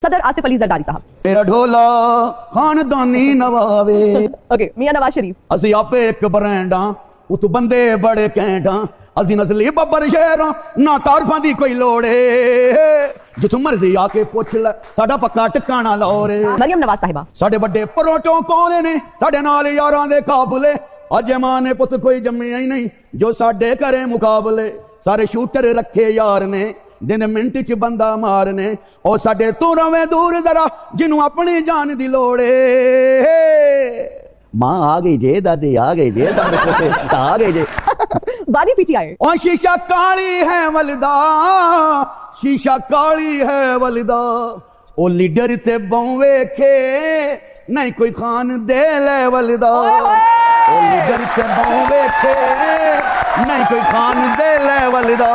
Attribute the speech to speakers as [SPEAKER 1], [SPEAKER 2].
[SPEAKER 1] सदर आसिफ अली जरदारी साहब।
[SPEAKER 2] मेरा ढोला खानदानी नवावे।
[SPEAKER 1] ओके, मियां नवाज शरीफ।
[SPEAKER 2] ਅਸੀਂ ਆਪੇ ਇੱਕ ਬ੍ਰਾਂਡ ਆ ਉਤ ਬੰਦੇ ਬੜੇ ਕੈਂਟ ਆ ਅਸੀਂ ਨਸਲੀ ਬੱਬਰ ਸ਼ੇਰ ਆ ਨਾ ਤਾਰਫਾਂ ਦੀ ਕੋਈ ਲੋੜ ਏ ਜਿੱਥੋਂ ਮਰਜ਼ੀ ਆ ਕੇ ਪੁੱਛ ਲੈ ਸਾਡਾ ਪੱਕਾ ਟਿਕਾਣਾ ਲਾਹੌਰ ਏ।
[SPEAKER 1] मरियम नवाज साहिबा।
[SPEAKER 2] ਸਾਡੇ ਵੱਡੇ ਪ੍ਰੋਟੋਕੋਲ ਨੇ ਸਾਡੇ ਨਾਲ ਯਾਰਾਂ ਦੇ ਕਾਬਲੇ ਅੱਜ ਮਾਂ ਨੇ ਪੁੱਤ ਕੋਈ ਜੰਮਿਆ ਹੀ ਨਹੀਂ ਜੋ ਸਾਡੇ ਘਰੇ ਮੁਕਾਬਲੇ ਸਾਰੇ ਸ਼ੂਟਰ ਰੱਖੇ ਯਾਰ ਨੇ दिन मिनट च बंदा मारने और साडे तू रवे दूर जरा जिन्हों अपनी जान दी लोड़े। मां आ गई जे दादी आ गई जे आ गई जे
[SPEAKER 1] बादी पीटीआई।
[SPEAKER 2] और शीशा काली है वलदा शीशा काली है वलदा ओ लीडर ते बहु वेखे नहीं कोई खान दे ले वलदा ओ लीडर ते बहु वेखे नहीं कोई खान दे ले वलदा।